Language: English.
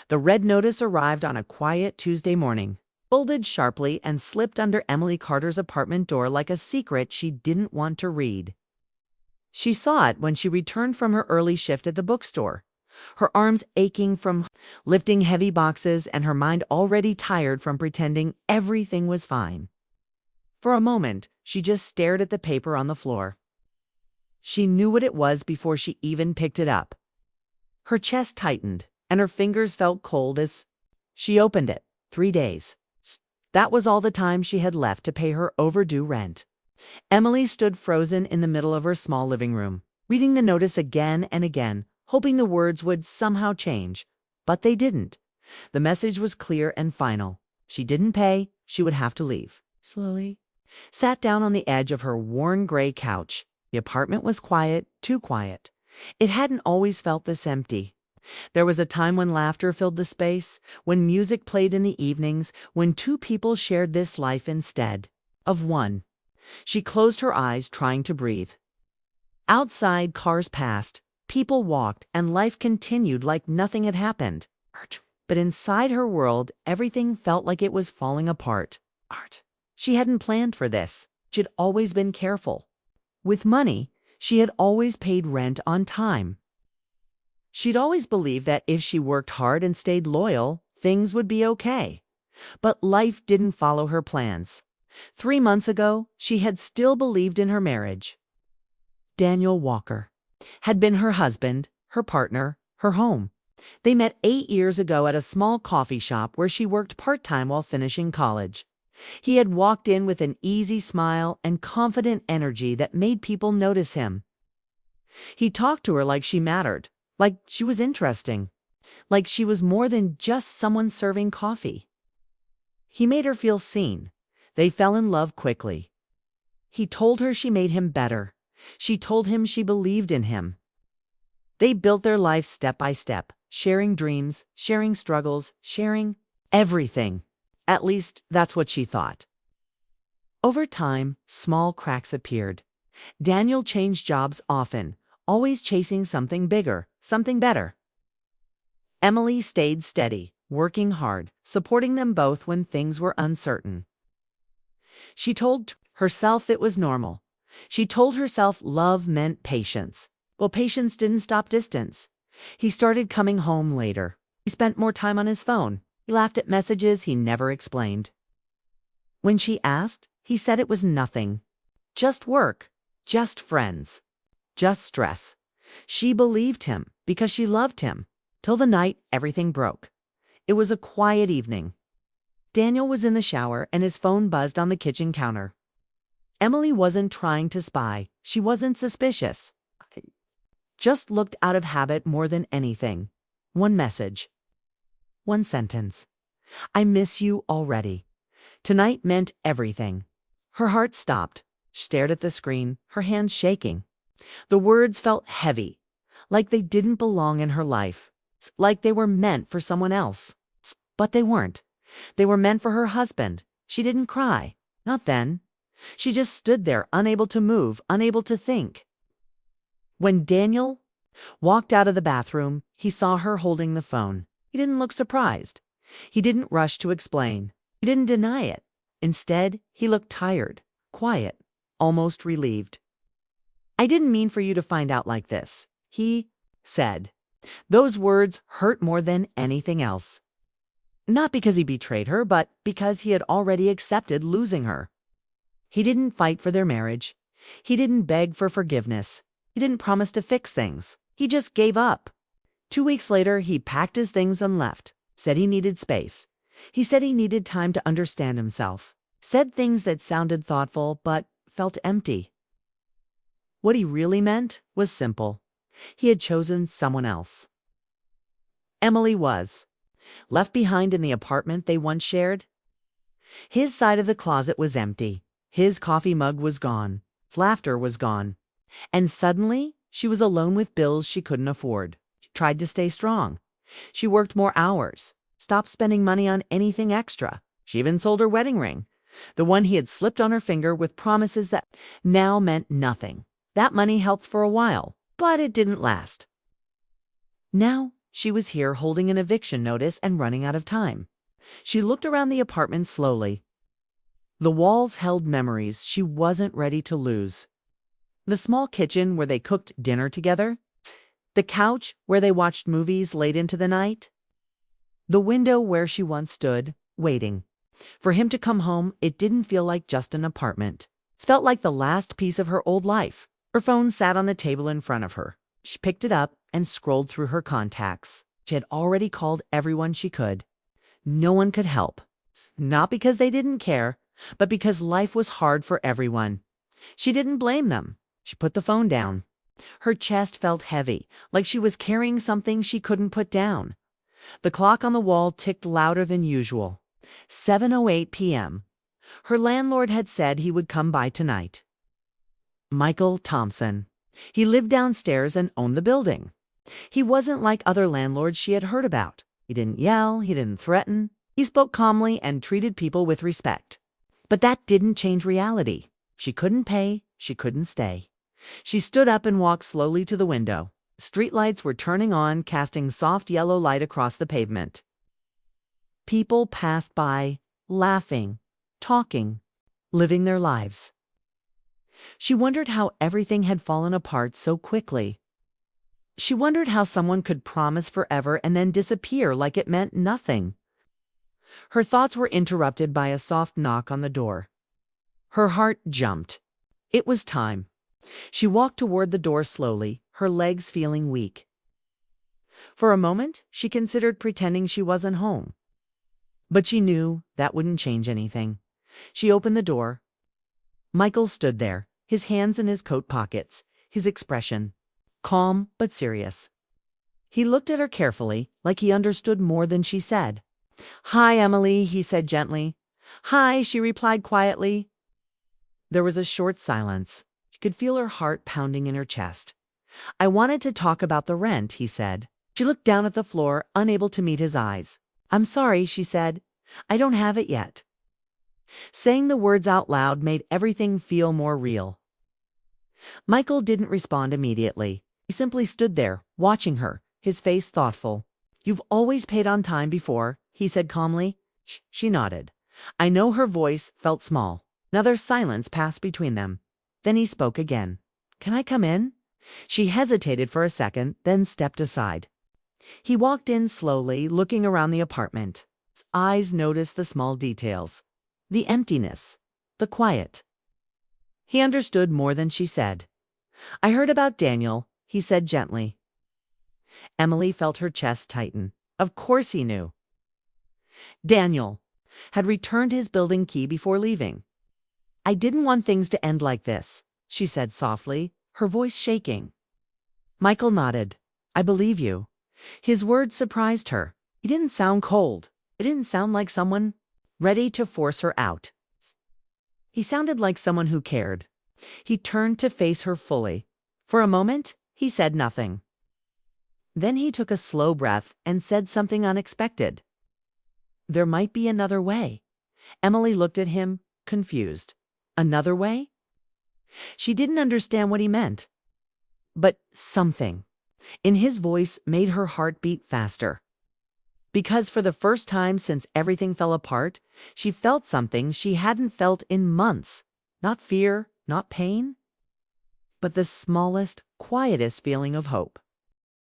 The red notice arrived on a quiet Tuesday morning, folded sharply and slipped under Emily Carter's apartment door like a secret she didn't want to read. She saw it when she returned from her early shift at the bookstore, her arms aching from lifting heavy boxes and her mind already tired from pretending everything was fine. For a moment, she just stared at the paper on the floor. She knew what it was before she even picked it up. Her chest tightened, and her fingers felt cold as she opened it. 3 days. That was all the time she had left to pay her overdue rent. Emily stood frozen in the middle of her small living room, reading the notice again and again, hoping the words would somehow change. But they didn't. The message was clear and final. She didn't pay, she would have to leave. Slowly, sat down on the edge of her worn gray couch. The apartment was quiet, too quiet. It hadn't always felt this empty. There was a time when laughter filled the space, when music played in the evenings, when two people shared this life instead of one. She closed her eyes, trying to breathe. Outside, cars passed, people walked, and life continued like nothing had happened. But inside her world, everything felt like it was falling apart. She hadn't planned for this. She'd always been careful. With money, she had always paid rent on time. She'd always believed that if she worked hard and stayed loyal, things would be okay. But life didn't follow her plans. 3 months ago, she had still believed in her marriage. Daniel Walker had been her husband, her partner, her home. They met 8 years ago at a small coffee shop where she worked part-time while finishing college. He had walked in with an easy smile and confident energy that made people notice him. He talked to her like she mattered, like she was interesting, like she was more than just someone serving coffee. He made her feel seen. They fell in love quickly. He told her she made him better. She told him she believed in him. They built their life step by step, sharing dreams, sharing struggles, sharing everything. At least, that's what she thought. Over time, small cracks appeared. Daniel changed jobs often, always chasing something bigger, something better. Emily stayed steady, working hard, supporting them both when things were uncertain. She told herself it was normal. She told herself love meant patience. Well, patience didn't stop distance. He started coming home later. He spent more time on his phone. He laughed at messages he never explained. When she asked, he said it was nothing. Just work, just friends, just stress. She believed him because she loved him, till the night everything broke. It was a quiet evening. Daniel was in the shower and his phone buzzed on the kitchen counter. Emily wasn't trying to spy. She wasn't suspicious. Just looked out of habit more than anything. One message. One sentence. I miss you already. Tonight meant everything. Her heart stopped. She stared at the screen, her hands shaking. The words felt heavy, like they didn't belong in her life, like they were meant for someone else. But they weren't. They were meant for her husband. She didn't cry. Not then. She just stood there, unable to move, unable to think. When Daniel walked out of the bathroom, he saw her holding the phone. He didn't look surprised. He didn't rush to explain. He didn't deny it. Instead, he looked tired, quiet, almost relieved. I didn't mean for you to find out like this, he said. Those words hurt more than anything else. Not because he betrayed her, but because he had already accepted losing her. He didn't fight for their marriage. He didn't beg for forgiveness. He didn't promise to fix things. He just gave up. 2 weeks later, he packed his things and left. Said he needed space. He said he needed time to understand himself. Said things that sounded thoughtful but felt empty. What he really meant was simple. He had chosen someone else. Emily was left behind in the apartment they once shared. His side of the closet was empty. His coffee mug was gone. His laughter was gone. And suddenly, she was alone with bills she couldn't afford. She tried to stay strong. She worked more hours, stopped spending money on anything extra. She even sold her wedding ring, the one he had slipped on her finger with promises that now meant nothing. That money helped for a while, but it didn't last. Now she was here holding an eviction notice and running out of time. She looked around the apartment slowly. The walls held memories she wasn't ready to lose. The small kitchen where they cooked dinner together. The couch where they watched movies late into the night. The window where she once stood, waiting. For him to come home, it didn't feel like just an apartment. It felt like the last piece of her old life. Her phone sat on the table in front of her. She picked it up and scrolled through her contacts. She had already called everyone she could. No one could help. Not because they didn't care, but because life was hard for everyone. She didn't blame them. She put the phone down. Her chest felt heavy, like she was carrying something she couldn't put down. The clock on the wall ticked louder than usual. 7:08 p.m. Her landlord had said he would come by tonight. Michael Thompson. He lived downstairs and owned the building. He wasn't like other landlords she had heard about. He didn't yell, he didn't threaten. He spoke calmly and treated people with respect. But that didn't change reality. She couldn't pay, she couldn't stay. She stood up and walked slowly to the window. Streetlights were turning on, casting soft yellow light across the pavement. People passed by, laughing, talking, living their lives. She wondered how everything had fallen apart so quickly. She wondered how someone could promise forever and then disappear like it meant nothing. Her thoughts were interrupted by a soft knock on the door. Her heart jumped. It was time. She walked toward the door slowly, her legs feeling weak. For a moment, she considered pretending she wasn't home. But she knew that wouldn't change anything. She opened the door. Michael stood there, his hands in his coat pockets, his expression calm but serious. He looked at her carefully, like he understood more than she said. "Hi, Emily," he said gently. "Hi," she replied quietly. There was a short silence. She could feel her heart pounding in her chest. "I wanted to talk about the rent," he said. She looked down at the floor, unable to meet his eyes. "I'm sorry," she said. "I don't have it yet." Saying the words out loud made everything feel more real. Michael didn't respond immediately. He simply stood there, watching her, his face thoughtful. "You've always paid on time before," he said calmly. She nodded. I know her voice felt small. Another silence passed between them. Then he spoke again. "Can I come in?" She hesitated for a second, then stepped aside. He walked in slowly, looking around the apartment. His eyes noticed the small details. The emptiness. The quiet. He understood more than she said. "I heard about Daniel," he said gently. Emily felt her chest tighten. Of course he knew. Daniel had returned his building key before leaving. "I didn't want things to end like this," she said softly, her voice shaking. Michael nodded. "I believe you." His words surprised her. He didn't sound cold. It didn't sound like someone ready to force her out. He sounded like someone who cared. He turned to face her fully. For a moment, he said nothing. Then he took a slow breath and said something unexpected. "There might be another way." Emily looked at him, confused. Another way? She didn't understand what he meant. But something in his voice made her heart beat faster. Because for the first time since everything fell apart, she felt something she hadn't felt in months. Not fear, not pain, but the smallest, quietest feeling of hope.